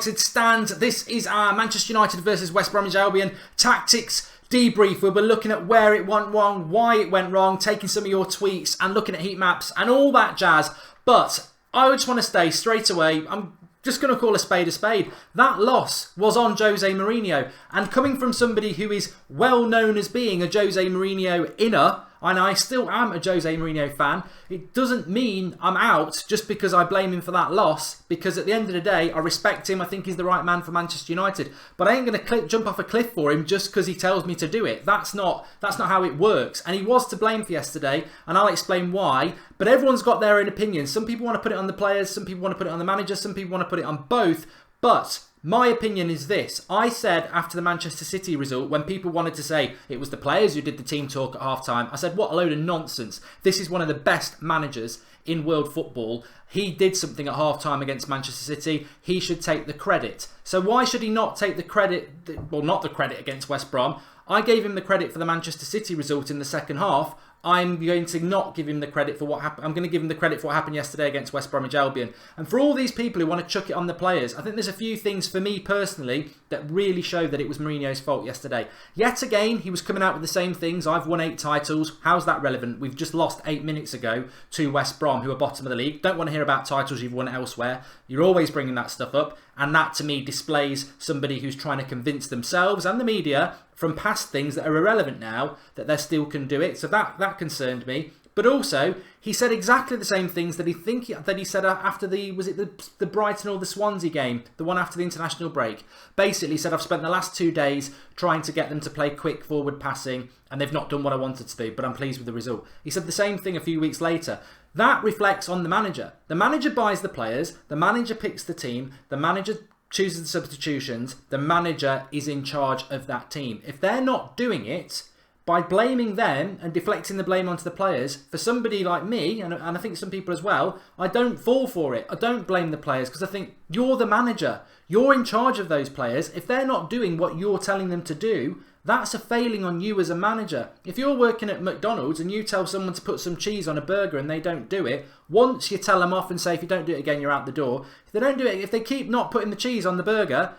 United stand. This is our Manchester United versus West Bromwich Albion tactics debrief. We'll be looking at where it went wrong, why it went wrong, taking some of your tweets and looking at heat maps and all that jazz. But I just want to stay straight away. I'm just going to call a spade a spade. That loss was on Jose Mourinho. And coming from somebody who is well known as being a Jose Mourinho inner, and I still am a Jose Mourinho fan, it doesn't mean I'm out just because I blame him for that loss, because at the end of the day, I respect him. I think he's the right man for Manchester United. But I ain't going to jump off a cliff for him just because he tells me to do it. That's not how it works. And he was to blame for yesterday, and I'll explain why. But everyone's got their own opinion. Some people want to put it on the players, some people want to put it on the manager, some people want to put it on both. But my opinion is this. I said after the Manchester City result, when people wanted to say it was the players who did the team talk at half-time, I said, what a load of nonsense. This is one of the best managers in world football. He did something at half-time against Manchester City. He should take the credit. So why should he not take the credit? Well, not the credit against West Brom. I gave him the credit for the Manchester City result in the second half. I'm going to not give him the credit for what happened. I'm going to give him the credit for what happened yesterday against West Bromwich Albion. And for all these people who want to chuck it on the players, I think there's a few things for me personally that really show that it was Mourinho's fault yesterday. Yet again, he was coming out with the same things. I've won 8 titles. How's that relevant? We've just lost 8 minutes ago to West Brom, who are bottom of the league. Don't want to hear about titles you've won elsewhere. You're always bringing that stuff up. And that to me displays somebody who's trying to convince themselves and the media from past things that are irrelevant now that they still can do it. So that concerned me. But also, he said exactly the same things that he said after the Brighton or the Swansea game, the one after the international break. Basically, he said, I've spent the last 2 days trying to get them to play quick forward passing, and they've not done what I wanted to do, but I'm pleased with the result. He said the same thing a few weeks later. That reflects on the manager. The manager buys the players, the manager picks the team, the manager chooses the substitutions, the manager is in charge of that team. If they're not doing it, by blaming them and deflecting the blame onto the players, for somebody like me, and I think some people as well, I don't fall for it. I don't blame the players because I think you're the manager. You're in charge of those players. If they're not doing what you're telling them to do, that's a failing on you as a manager. If you're working at McDonald's and you tell someone to put some cheese on a burger and they don't do it, once you tell them off and say if you don't do it again, you're out the door. If they don't do it, if they keep not putting the cheese on the burger,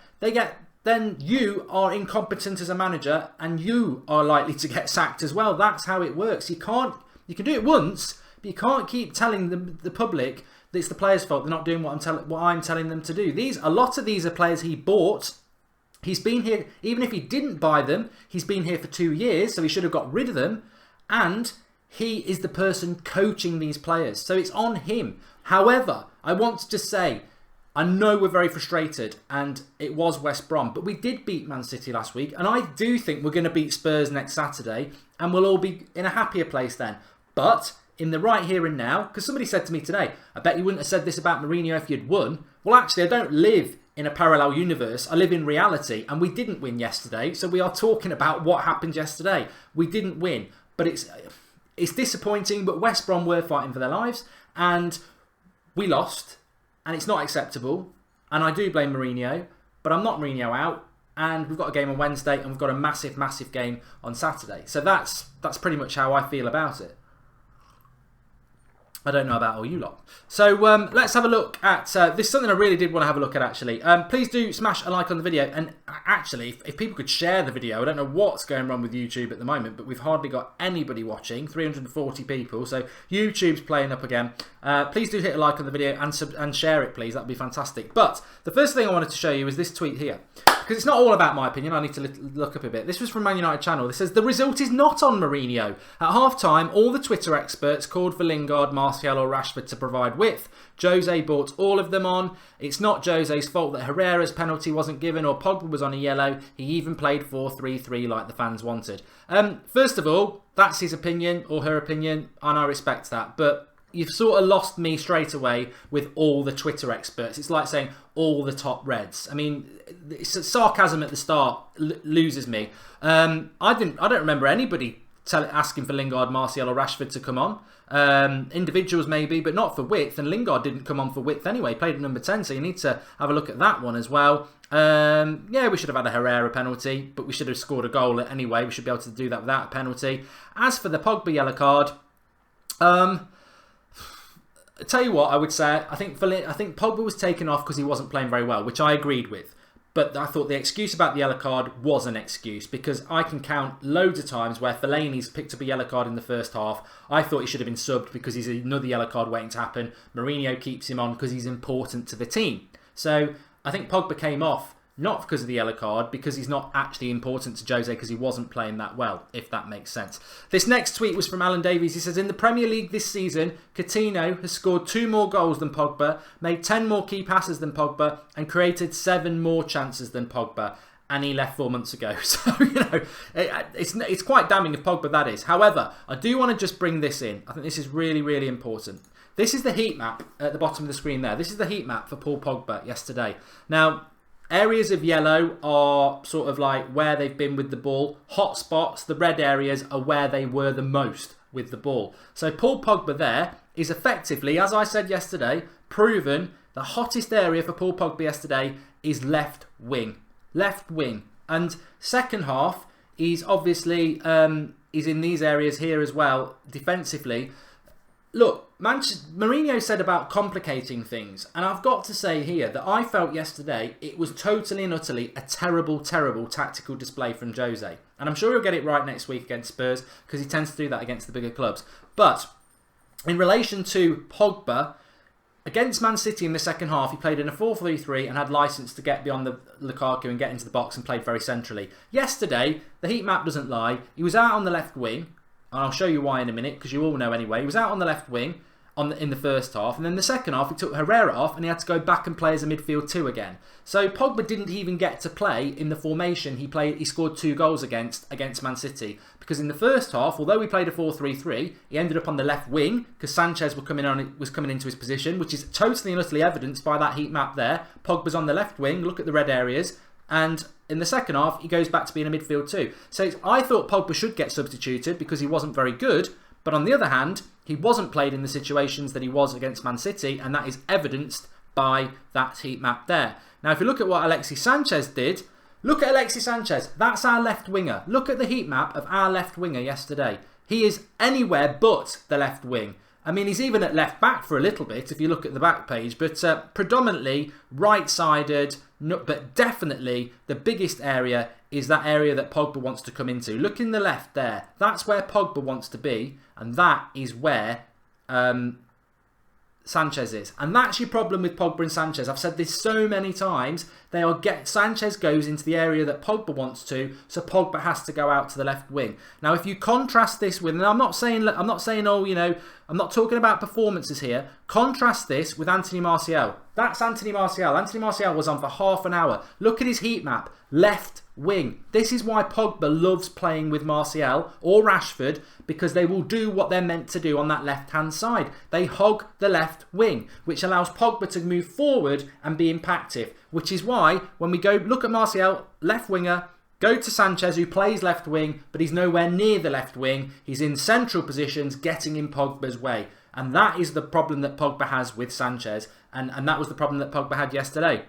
then you are incompetent as a manager and you are likely to get sacked as well. That's how it works. You can do it once, but you can't keep telling the public that it's the players' fault. They're not doing what I'm telling them to do. A lot of these are players he bought. He's been here, even if he didn't buy them, he's been here for 2 years, so he should have got rid of them. And he is the person coaching these players. So it's on him. However, I want to just say, I know we're very frustrated, and it was West Brom, but we did beat Man City last week, and I do think we're going to beat Spurs next Saturday, and we'll all be in a happier place then. But in the right here and now, because somebody said to me today, I bet you wouldn't have said this about Mourinho if you'd won. Well, actually, I don't live in a parallel universe. I live in reality, and we didn't win yesterday, so we are talking about what happened yesterday. We didn't win, but it's disappointing, but West Brom were fighting for their lives, and we lost. And it's not acceptable. And I do blame Mourinho. But I'm not Mourinho out. And we've got a game on Wednesday. And we've got a massive, massive game on Saturday. So that's pretty much how I feel about it. I don't know about all you lot. So let's have a look at this is something I really did want to have a look at actually. Please do smash a like on the video, and actually if people could share the video. I don't know what's going wrong with YouTube at the moment, but we've hardly got anybody watching, 340 people, so YouTube's playing up again. Please do hit a like on the video and share it please, that'd be fantastic. But the first thing I wanted to show you is this tweet here. Because it's not all about my opinion, I need to look up a bit. This was from Man United channel. This says, the result is not on Mourinho. At half-time, all the Twitter experts called for Lingard, Martial or Rashford to provide width. Jose brought all of them on. It's not Jose's fault that Herrera's penalty wasn't given or Pogba was on a yellow. He even played 4-3-3 like the fans wanted. First of all, that's his opinion or her opinion, and I respect that. But you've sort of lost me straight away with all the Twitter experts. It's like saying all the top Reds. I mean, sarcasm at the start loses me. I don't remember anybody asking for Lingard, Martial or Rashford to come on. Individuals maybe, but not for width. And Lingard didn't come on for width anyway. He played at number 10, so you need to have a look at that one as well. Yeah, we should have had a Herrera penalty, but we should have scored a goal anyway. We should be able to do that without a penalty. As for the Pogba yellow card, tell you what, I would say, I think Pogba was taken off because he wasn't playing very well, which I agreed with. But I thought the excuse about the yellow card was an excuse, because I can count loads of times where Fellaini's picked up a yellow card in the first half. I thought he should have been subbed because he's another yellow card waiting to happen. Mourinho keeps him on because he's important to the team. So I think Pogba came off not because of the yellow card, because he's not actually important to Jose because he wasn't playing that well, if that makes sense. This next tweet was from Alan Davies. He says, in the Premier League this season, Coutinho has scored 2 more goals than Pogba, made 10 more key passes than Pogba, and created 7 more chances than Pogba. And he left 4 months ago. So, you know, it's quite damning of Pogba, that is. However, I do want to just bring this in. I think this is really, really important. This is the heat map at the bottom of the screen there. This is the heat map for Paul Pogba yesterday. Now, areas of yellow are sort of like where they've been with the ball. Hot spots, the red areas, are where they were the most with the ball. So Paul Pogba there is effectively, as I said yesterday, proven the hottest area for Paul Pogba yesterday is left wing. Left wing. And second half, he's obviously he's in these areas here as well, defensively. Look, Mourinho said about complicating things, and I've got to say here that I felt yesterday it was totally and utterly a terrible, terrible tactical display from Jose. And I'm sure he'll get it right next week against Spurs, because he tends to do that against the bigger clubs. But in relation to Pogba, against Man City in the second half, he played in a 4-3-3 and had licence to get beyond the Lukaku and get into the box and played very centrally. Yesterday, the heat map doesn't lie. He was out on the left wing. And I'll show you why in a minute, because you all know anyway. He was out on the left wing in the first half, and then the second half he took Herrera off and he had to go back and play as a midfield 2 again. So Pogba didn't even get to play in the formation he scored 2 goals against Man City, because in the first half, although we played a 4-3-3, he ended up on the left wing because Sanchez was coming into his position, which is totally and utterly evidenced by that heat map there. Pogba's on the left wing, look at the red areas, and in the second half, he goes back to being a midfield 2. So I thought Pogba should get substituted because he wasn't very good. But on the other hand, he wasn't played in the situations that he was against Man City. And that is evidenced by that heat map there. Now, if you look at what Alexis Sanchez did, look at Alexis Sanchez. That's our left winger. Look at the heat map of our left winger yesterday. He is anywhere but the left wing. I mean, he's even at left back for a little bit if you look at the back page, but predominantly right-sided, but definitely the biggest area is that area that Pogba wants to come into. Look in the left there. That's where Pogba wants to be, and that is where Sanchez is. And that's your problem with Pogba and Sanchez. I've said this so many times. Sanchez goes into the area that Pogba wants to, so Pogba has to go out to the left wing. Now, if you contrast this with, and I'm not saying, oh, you know, I'm not talking about performances here. Contrast this with Anthony Martial. That's Anthony Martial. Anthony Martial was on for half an hour. Look at his heat map. Left wing. This is why Pogba loves playing with Martial or Rashford, because they will do what they're meant to do on that left-hand side. They hog the left wing, which allows Pogba to move forward and be impactful, which is why when we go look at Martial, left winger, go to Sanchez, who plays left wing, but he's nowhere near the left wing. He's in central positions, getting in Pogba's way. And that is the problem that Pogba has with Sanchez. And that was the problem that Pogba had yesterday.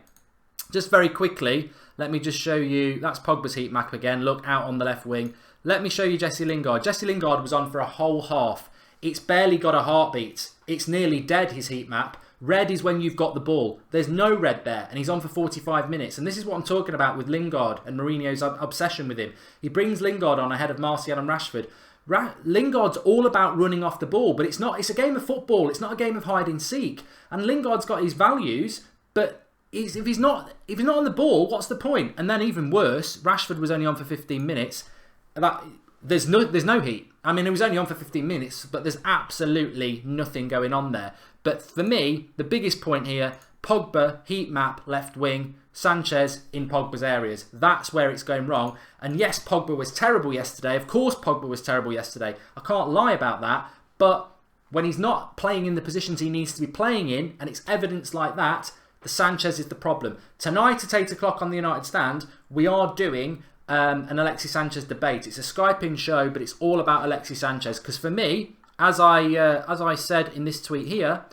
Just very quickly, let me just show you. That's Pogba's heat map again. Look, out on the left wing. Let me show you Jesse Lingard. Jesse Lingard was on for a whole half. It's barely got a heartbeat. It's nearly dead, his heat map. Red is when you've got the ball. There's no red there, and he's on for 45 minutes. And this is what I'm talking about with Lingard and Mourinho's obsession with him. He brings Lingard on ahead of Martial and Rashford. Lingard's all about running off the ball, but it's not. It's a game of football. It's not a game of hide and seek. And Lingard's got his values, but if he's not on the ball, what's the point? And then even worse, Rashford was only on for 15 minutes. There's no heat. I mean, he was only on for 15 minutes, but there's absolutely nothing going on there. But for me, the biggest point here, Pogba, heat map, left wing, Sanchez in Pogba's areas. That's where it's going wrong. And yes, Pogba was terrible yesterday. Of course Pogba was terrible yesterday. I can't lie about that. But when he's not playing in the positions he needs to be playing in, and it's evidence like that, the Sanchez is the problem. Tonight at 8 o'clock on the United Stand, we are doing an Alexis Sanchez debate. It's a Skype-in show, but it's all about Alexis Sanchez. Because for me, as I said in this tweet here,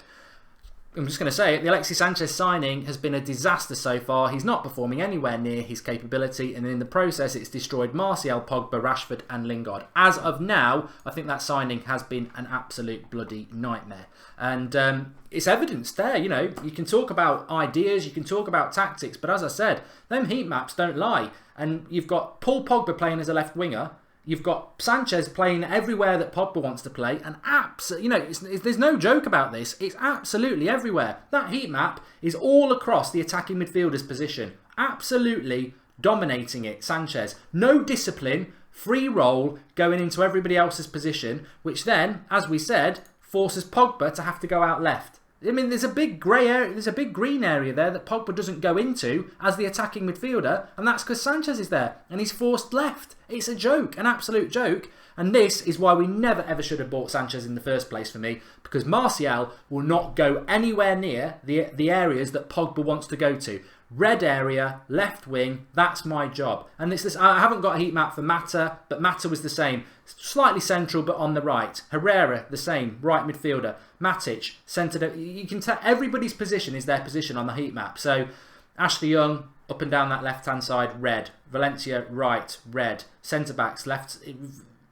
I'm just going to say it, the Alexis Sanchez signing has been a disaster so far. He's not performing anywhere near his capability, and in the process it's destroyed Martial, Pogba, Rashford and Lingard. As of now, I think that signing has been an absolute bloody nightmare. And it's evidenced there, you know. You can talk about ideas, you can talk about tactics, but as I said, them heat maps don't lie. And you've got Paul Pogba playing as a left winger. You've got Sanchez playing everywhere that Pogba wants to play, and you know, there's no joke about this. It's absolutely everywhere. That heat map is all across the attacking midfielder's position, absolutely dominating it. Sanchez, no discipline, free roll going into everybody else's position, which then, as we said, forces Pogba to have to go out left. I mean, there's a big grey area, there's a big green area there that Pogba doesn't go into as the attacking midfielder, and that's because Sanchez is there, and he's forced left. It's a joke, an absolute joke, and this is why we never ever should have bought Sanchez in the first place for me, because Martial will not go anywhere near the areas that Pogba wants to go to. Red area, left wing, that's my job. And this, I haven't got a heat map for Mata, but Mata was the same. Slightly central, but on the right. Herrera, the same, right midfielder. Matic, centred. You can tell everybody's position is their position on the heat map. So, Ashley Young, up and down that left-hand side, red. Valencia, right, red. Centre-backs, left.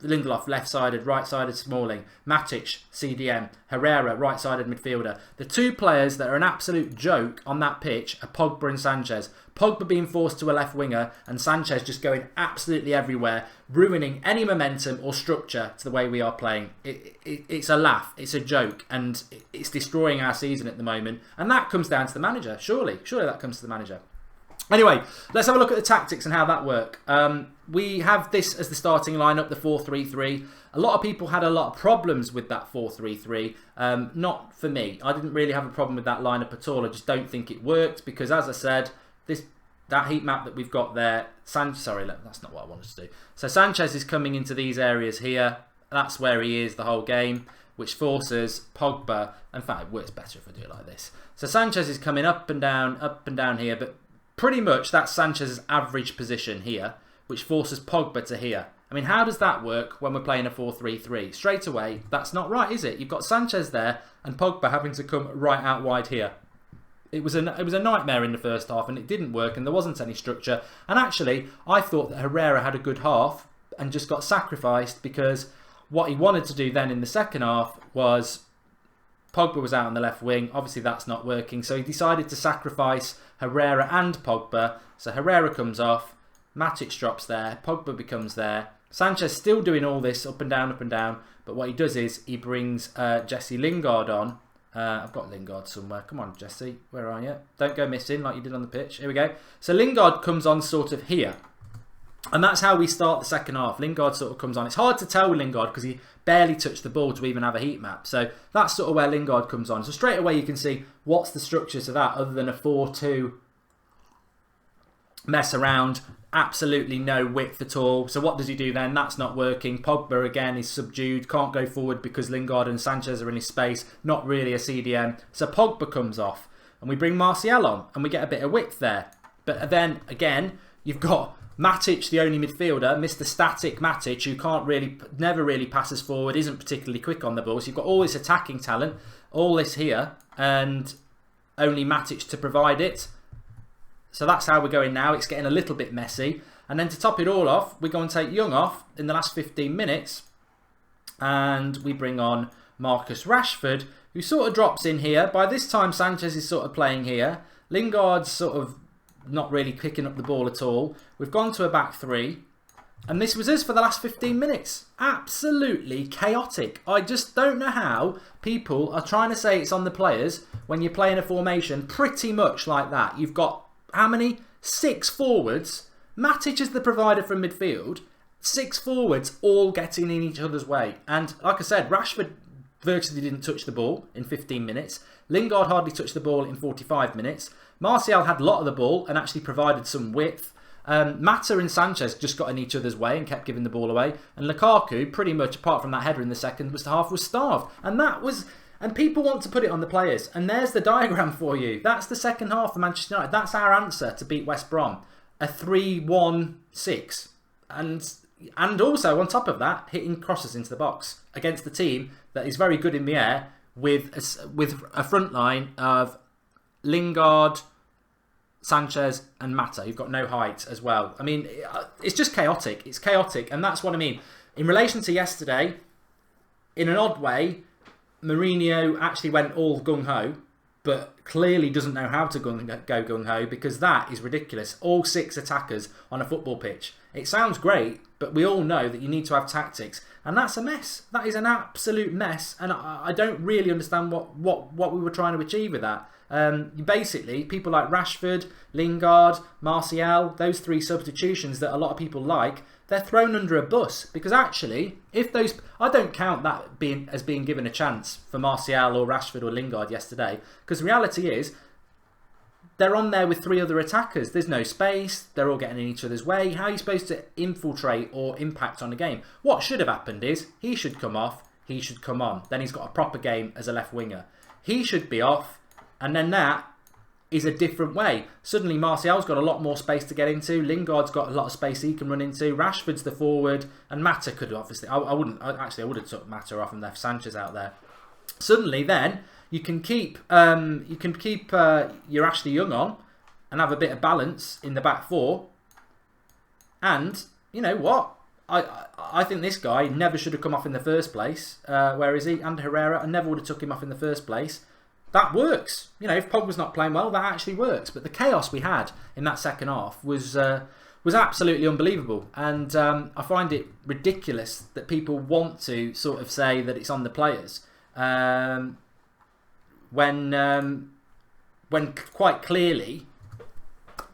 Lindelof, left-sided, right-sided Smalling. Matic, CDM. Herrera, right-sided midfielder. The two players that are an absolute joke on that pitch are Pogba and Sanchez. Pogba being forced to a left winger and Sanchez just going absolutely everywhere, ruining any momentum or structure to the way we are playing. It's a laugh, it's a joke, and it's destroying our season at the moment. And that comes down to the manager, surely that comes to the manager. Anyway, let's have a look at the tactics and how that work. We have this as the starting lineup, the 4-3-3. A lot of people had a lot of problems with that 4-3-3. Not for me. I didn't really have a problem with that lineup at all. I just don't think it worked because, as I said, that heat map that we've got there... Sorry, that's not what I wanted to do. So Sanchez is coming into these areas here. That's where he is the whole game, which forces Pogba... In fact, it works better if I do it like this. So Sanchez is coming up and down here, but pretty much that's Sanchez's average position here, which forces Pogba to here. I mean, how does that work when we're playing a 4-3-3? Straight away, that's not right, is it? You've got Sanchez there and Pogba having to come right out wide here. It was a nightmare in the first half, and it didn't work, and there wasn't any structure. And actually, I thought that Herrera had a good half and just got sacrificed because what he wanted to do then in the second half was... Pogba was out on the left wing. Obviously, that's not working. So he decided to sacrifice Herrera and Pogba. So Herrera comes off. Matic drops there. Pogba becomes there. Sanchez still doing all this up and down. But what he does is he brings Jesse Lingard on. I've got Lingard somewhere. Come on, Jesse. Where are you? Don't go missing like you did on the pitch. Here we go. So Lingard comes on sort of here. And that's how we start the second half. Lingard sort of comes on. It's hard to tell with Lingard because he barely touched the ball to even have a heat map. So that's sort of where Lingard comes on. So straight away you can see what's the structure to that other than a 4-2 mess around. Absolutely no width at all. So what does he do then? That's not working. Pogba again is subdued. Can't go forward because Lingard and Sanchez are in his space. Not really a CDM. So Pogba comes off. And we bring Martial on. And we get a bit of width there. But then again, you've got... Matic, the only midfielder, Mr. Static Matic, who never really passes forward, isn't particularly quick on the ball. So you've got all this attacking talent, all this here, and only Matic to provide it. So that's how we're going now. It's getting a little bit messy. And then to top it all off, we go and take Young off in the last 15 minutes. And we bring on Marcus Rashford, who sort of drops in here. By this time, Sanchez is sort of playing here. Lingard's sort of not really picking up the ball at all. We've gone to a back three. And this was us for the last 15 minutes. Absolutely chaotic. I just don't know how people are trying to say it's on the players when you're playing a formation pretty much like that. You've got, how many? 6 forwards. Matic is the provider from midfield. 6 forwards all getting in each other's way. And like I said, Rashford virtually didn't touch the ball in 15 minutes. Lingard hardly touched the ball in 45 minutes. Martial had a lot of the ball and actually provided some width. Mata and Sanchez just got in each other's way and kept giving the ball away. And Lukaku, pretty much apart from that header in the second half, was starved. And people want to put it on the players. And there's the diagram for you. That's the second half for Manchester United. That's our answer to beat West Brom. A 3-1-6. And also, on top of that, hitting crosses into the box against the team that is very good in the air with a front line of Lingard, Sanchez and Mata. You've got no height as well. I mean, it's just chaotic. It's chaotic, and that's what I mean. In relation to yesterday, in an odd way, Mourinho actually went all gung-ho, but clearly doesn't know how to go gung-ho, because that is ridiculous. All 6 attackers on a football pitch. It sounds great, but we all know that you need to have tactics, and that's a mess. That is an absolute mess, and I don't really understand what we were trying to achieve with that. Basically, people like Rashford, Lingard, Martial, those 3 substitutions that a lot of people like, they're thrown under a bus, because actually, if those, I don't count that as being given a chance for Martial or Rashford or Lingard yesterday, because the reality is they're on there with 3 other attackers. There's no space. They're all getting in each other's way. How are you supposed to infiltrate or impact on the game? What should have happened is he should come off, he should come on. Then he's got a proper game as a left winger. He should be off, and then that is a different way. Suddenly Martial's got a lot more space to get into. Lingard's got a lot of space he can run into. Rashford's the forward, and Mata could obviously. I would have took Mata off and left Sanchez out there. Suddenly, then you can keep your Ashley Young on and have a bit of balance in the back 4. And you know what? I think this guy never should have come off in the first place. Where is he? And Herrera. I never would have took him off in the first place. That works. You know, if Pogbas not playing well, that actually works. But the chaos we had in that second half was absolutely unbelievable. And I find it ridiculous that people want to sort of say that it's on the players when quite clearly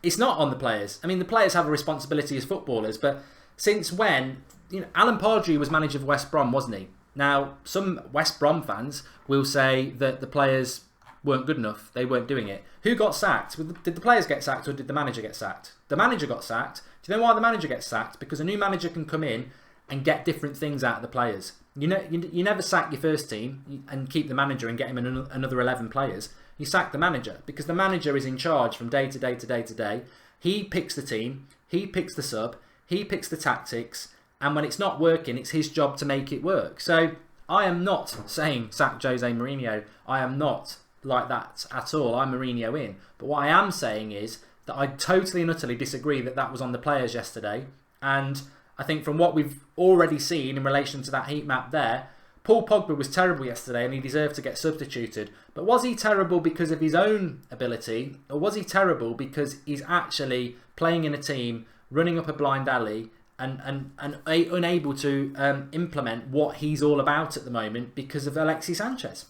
it's not on the players. I mean, the players have a responsibility as footballers, but since when? You know, Alan Pardew was manager of West Brom, wasn't he? Now, some West Brom fans will say that the players weren't good enough. They weren't doing it. Who got sacked? Did the players get sacked or did the manager get sacked? The manager got sacked. Do you know why the manager gets sacked? Because a new manager can come in and get different things out of the players. You never sack your first team and keep the manager and get him another 11 players. You sack the manager because the manager is in charge from day to day to day to day. He picks the team. He picks the sub. He picks the tactics. And when it's not working, it's his job to make it work. So I am not saying sack Jose Mourinho. I am not like that at all. I'm Mourinho in. But what I am saying is that I totally and utterly disagree that that was on the players yesterday. And I think from what we've already seen in relation to that heat map there, Paul Pogba was terrible yesterday and he deserved to get substituted. But was he terrible because of his own ability, or was he terrible because he's actually playing in a team, running up a blind alley, and unable to implement what he's all about at the moment because of Alexis Sanchez?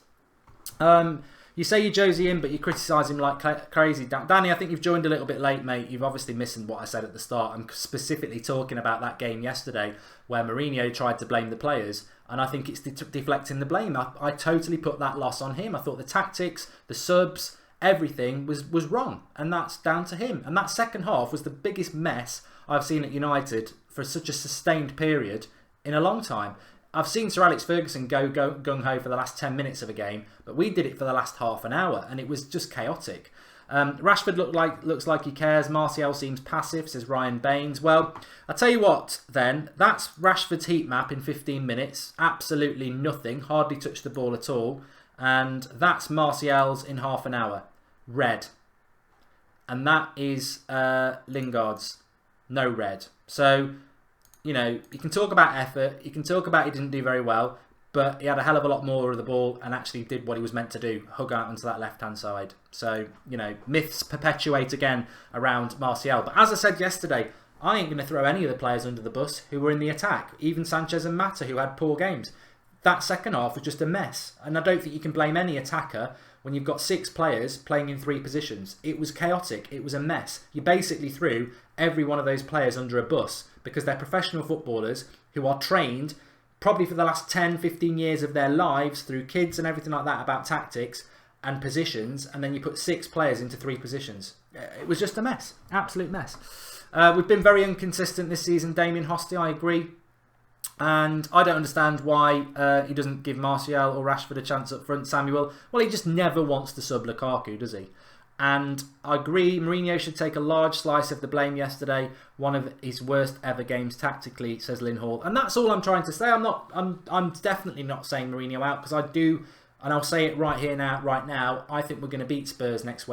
You say you're Josie in, but you criticise him like crazy. Danny, I think you've joined a little bit late, mate. You've obviously missed what I said at the start. I'm specifically talking about that game yesterday where Mourinho tried to blame the players, and I think it's deflecting the blame. I totally put that loss on him. I thought the tactics, the subs, everything was wrong, and that's down to him. And that second half was the biggest mess I've seen at United for such a sustained period in a long time. I've seen Sir Alex Ferguson go gung-ho for the last 10 minutes of a game, but we did it for the last half an hour, and it was just chaotic. Rashford looks like he cares. Martial seems passive, says Ryan Baines. Well, I'll tell you what then, that's Rashford's heat map in 15 minutes. Absolutely nothing, hardly touched the ball at all. And that's Martial's in half an hour. Red. And that is Lingard's. No red. So, you know, you can talk about effort, you can talk about he didn't do very well, but he had a hell of a lot more of the ball and actually did what he was meant to do, hug out onto that left-hand side. So, you know, myths perpetuate again around Martial. But as I said yesterday, I ain't going to throw any of the players under the bus who were in the attack, even Sanchez and Mata, who had poor games. That second half was just a mess, and I don't think you can blame any attacker when you've got 6 players playing in 3 positions. It was chaotic, it was a mess. You basically threw every one of those players under a bus because they're professional footballers who are trained probably for the last 10, 15 years of their lives through kids and everything like that about tactics and positions, and then you put 6 players into 3 positions. It was just a mess, absolute mess. We've been very inconsistent this season, Damien Hosty, I agree. And I don't understand why he doesn't give Martial or Rashford a chance up front. Samuel, well, he just never wants to sub Lukaku, does he? And I agree, Mourinho should take a large slice of the blame yesterday. One of his worst ever games tactically, says Lynn Hall. And that's all I'm trying to say. I'm definitely not saying Mourinho out, because I do And I'll say it right here now, right now. I think we're going to beat Spurs next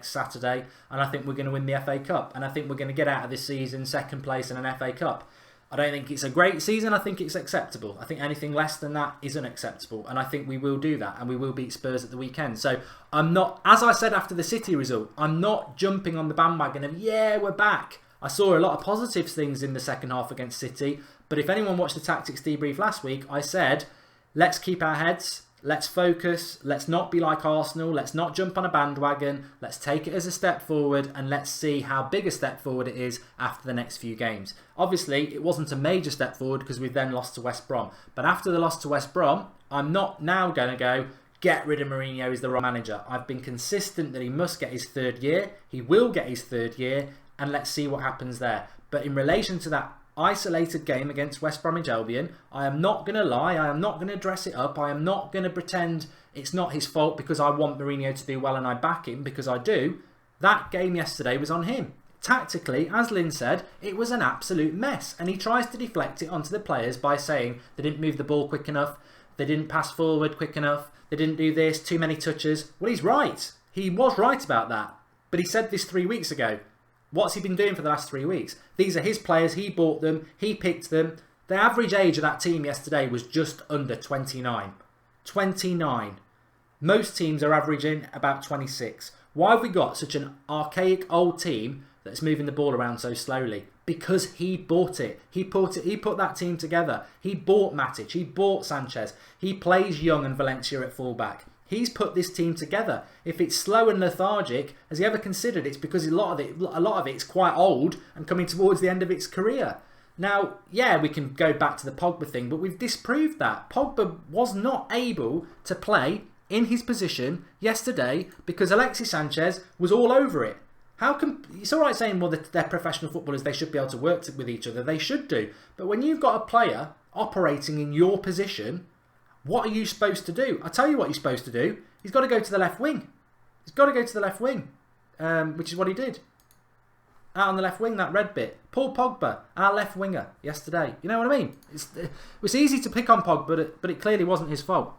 Saturday, and I think we're going to win the FA Cup, and I think we're going to get out of this season second place in an FA Cup. I don't think it's a great season. I think it's acceptable. I think anything less than that is unacceptable. And I think we will do that. And we will beat Spurs at the weekend. So I'm not, as I said after the City result, I'm not jumping on the bandwagon of, yeah, we're back. I saw a lot of positive things in the second half against City. But if anyone watched the Tactics debrief last week, I said, let's keep our heads. Let's focus. Let's not be like Arsenal. Let's not jump on a bandwagon. Let's take it as a step forward and let's see how big a step forward it is after the next few games. Obviously, it wasn't a major step forward because we then lost to West Brom. But after the loss to West Brom, I'm not now going to go, get rid of Mourinho, he's the wrong manager. I've been consistent that he must get his third year. He will get his third year and let's see what happens there. But in relation to that isolated game against West Bromwich Albion, I am not going to lie, I am not going to dress it up, I am not going to pretend it's not his fault because I want Mourinho to do well and I back him because I do. That game yesterday was on him. Tactically, as Lynn said, it was an absolute mess and he tries to deflect it onto the players by saying they didn't move the ball quick enough, they didn't pass forward quick enough, they didn't do this, too many touches. Well, he's right. He was right about that. But he said this 3 weeks ago. What's he been doing for the last 3 weeks? These are his players. He bought them. He picked them. The average age of that team yesterday was just under 29. 29. Most teams are averaging about 26. Why have we got such an archaic old team that's moving the ball around so slowly? Because he bought it. He put that team together. He bought Matic. He bought Sanchez. He plays Young and Valencia at fullback. He's put this team together. If it's slow and lethargic, has he ever considered it's because a lot of it's quite old and coming towards the end of its career? Now, yeah, we can go back to the Pogba thing, but we've disproved that. Pogba was not able to play in his position yesterday because Alexis Sanchez was all over it. How can it's all right saying, well, they're professional footballers, they should be able to work with each other. They should do. But when you've got a player operating in your position, what are you supposed to do? I'll tell you what he's supposed to do. He's got to go to the left wing. He's got to go to the left wing, which is what he did. Out on the left wing, that red bit. Paul Pogba, our left winger, yesterday. You know what I mean? It was easy to pick on Pogba, but it clearly wasn't his fault.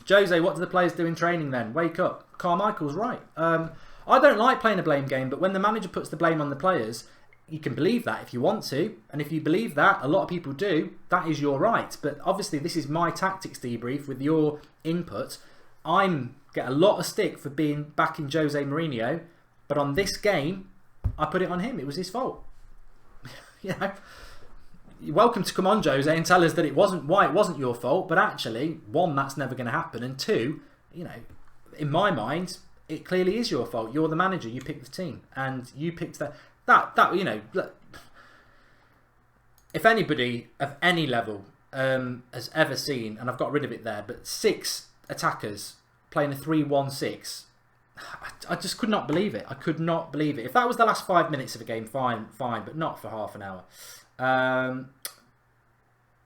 Jose, what do the players do in training then? Wake up. Carmichael's right. I don't like playing a blame game, but when the manager puts the blame on the players, you can believe that if you want to, and if you believe that, a lot of people do, that is your right. But obviously this is my tactics debrief with your input. I get a lot of stick for being back in Jose Mourinho, but on this game, I put it on him. It was his fault. You know, you're welcome to come on, Jose, and tell us that it wasn't your fault, but actually, one, that's never going to happen, and two, you know, in my mind, it clearly is your fault. You're the manager, you picked the team, and you picked that you know, look, if anybody of any level has ever seen, and I've got rid of it there, but 6 attackers playing a 3-1-6, I just could not believe it. I could not believe it. If that was the last 5 minutes of a game, fine, but not for half an hour.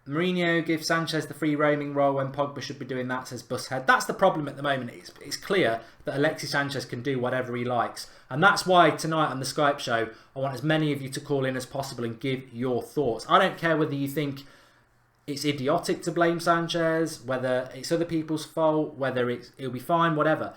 Mourinho gives Sanchez the free roaming role when Pogba should be doing that, says Bushead. That's the problem at the moment. It's clear that Alexis Sanchez can do whatever he likes. And that's why tonight on the Skype show, I want as many of you to call in as possible and give your thoughts. I don't care whether you think it's idiotic to blame Sanchez, whether it's other people's fault, whether it'll be fine, whatever.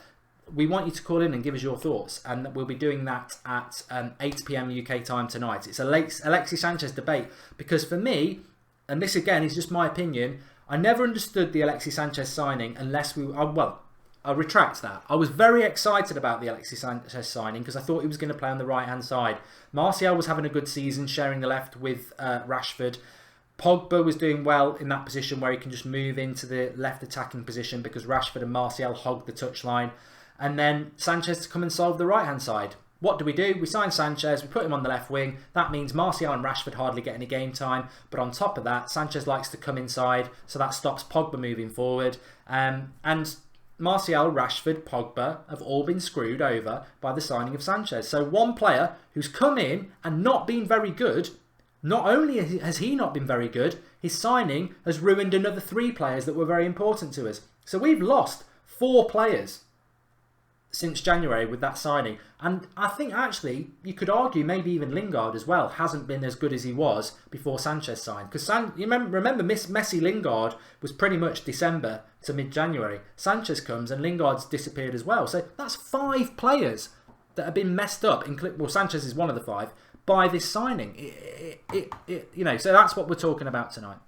We want you to call in and give us your thoughts, and we'll be doing that at 8 PM UK time tonight. It's Alexis Sanchez debate, because for me, and this again is just my opinion, I never understood the Alexis Sanchez signing unless I'll retract that. I was very excited about the Alexis Sanchez signing because I thought he was going to play on the right-hand side. Martial was having a good season, sharing the left with Rashford. Pogba was doing well in that position where he can just move into the left attacking position because Rashford and Martial hog the touchline. And then Sanchez to come and solve the right-hand side. What do? We sign Sanchez, we put him on the left wing. That means Martial and Rashford hardly get any game time. But on top of that, Sanchez likes to come inside, so that stops Pogba moving forward. And Martial, Rashford, Pogba have all been screwed over by the signing of Sanchez. So one player who's come in and not been very good, not only has he not been very good, his signing has ruined another 3 players that were very important to us. So we've lost 4 players since January with that signing. And I think actually you could argue maybe even Lingard as well hasn't been as good as he was before Sanchez signed. Because you remember Messi Lingard was pretty much December to mid-January. Sanchez comes and Lingard's disappeared as well. So that's 5 players that have been messed up. Well, Sanchez is one of the 5 by this signing. So that's what we're talking about tonight.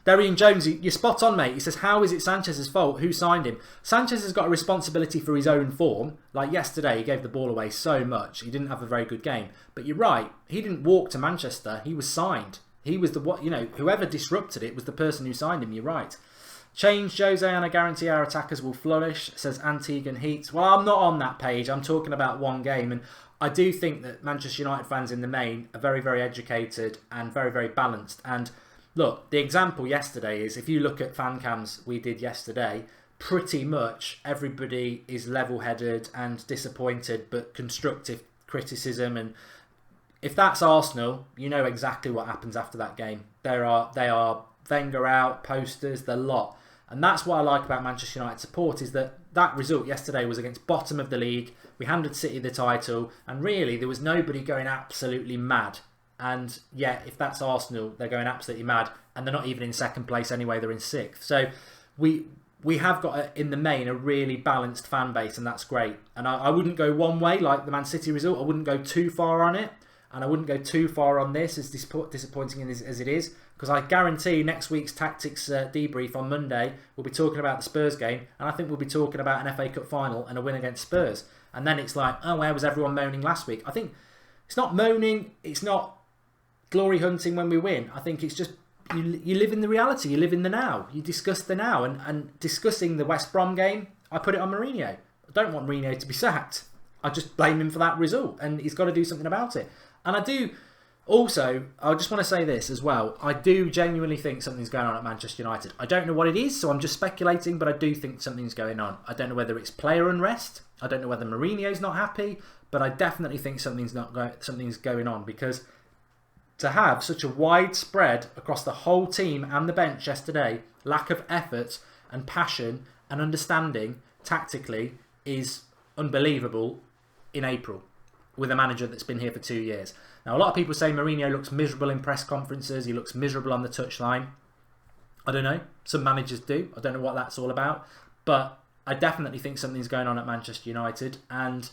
Darian Jones, you're spot on, mate. He says, how is it Sanchez's fault? Who signed him? Sanchez has got a responsibility for his own form. Like yesterday, he gave the ball away so much. He didn't have a very good game. But you're right. He didn't walk to Manchester. He was signed. He was whoever disrupted it was the person who signed him. You're right. Change Jose and I guarantee our attackers will flourish, says Antiguan Heats. Well, I'm not on that page. I'm talking about one game. And I do think that Manchester United fans in the main are very, very educated and very, very balanced. And look, the example yesterday is, if you look at fan cams we did yesterday, pretty much everybody is level-headed and disappointed, but constructive criticism. And if that's Arsenal, you know exactly what happens after that game. They are Wenger out, posters, the lot. And that's what I like about Manchester United support, is that result yesterday was against bottom of the league. We handed City the title, and really there was nobody going absolutely mad. And yeah, if that's Arsenal, they're going absolutely mad, and they're not even in second place anyway, they're in 6th. So we have got, in the main, a really balanced fan base, and that's great. And I wouldn't go one way, like the Man City result. I wouldn't go too far on it, and I wouldn't go too far on this, as disappointing as it is, because I guarantee next week's tactics debrief on Monday, we'll be talking about the Spurs game, and I think we'll be talking about an FA Cup final and a win against Spurs. And then it's like, oh, where was everyone moaning last week? I think it's not moaning, it's not glory hunting when we win. I think it's just you live in the reality, you live in the now, you discuss the now. And discussing the West Brom game, I put it on Mourinho. I don't want Mourinho to be sacked. I just blame him for that result, and he's got to do something about it. And I do also, I just want to say this as well, I do genuinely think something's going on at Manchester United. I don't know what it is, so I'm just speculating, but I do think something's going on. I don't know whether it's player unrest, I don't know whether Mourinho's not happy, but I definitely think something's going on, because to have such a widespread across the whole team and the bench yesterday, lack of effort and passion and understanding tactically is unbelievable in April with a manager that's been here for 2 years. Now, a lot of people say Mourinho looks miserable in press conferences, he looks miserable on the touchline. I don't know, some managers do. I don't know what that's all about, but I definitely think something's going on at Manchester United, and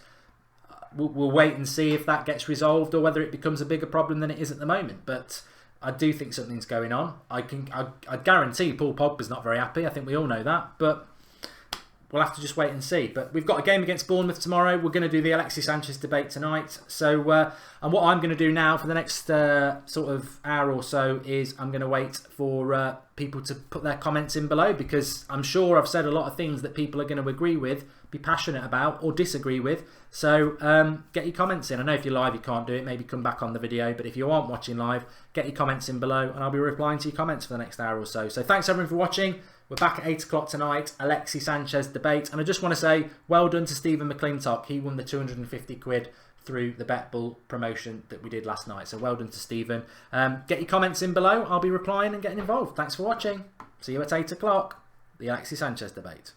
we'll wait and see if that gets resolved or whether it becomes a bigger problem than it is at the moment. But I do think something's going on. I guarantee Paul Pogbas not very happy. I think we all know that, but we'll have to just wait and see. But we've got a game against Bournemouth tomorrow. We're going to do the Alexis Sanchez debate tonight. So, and what I'm going to do now for the next sort of hour or so is I'm going to wait for people to put their comments in below, because I'm sure I've said a lot of things that people are going to agree with, be passionate about, or disagree with. So get your comments in. I know if you're live you can't do it, maybe come back on the video, but if you aren't watching live, get your comments in below and I'll be replying to your comments for the next hour or so. So thanks everyone for watching. We're back at 8 o'clock tonight, Alexis Sanchez debate. And I just want to say well done to Stephen McClintock. He won the 250 quid through the BetBull promotion that we did last night. So well done to Stephen. Get your comments in below. I'll be replying and getting involved. Thanks for watching. See you at 8 o'clock, the Alexis Sanchez debate.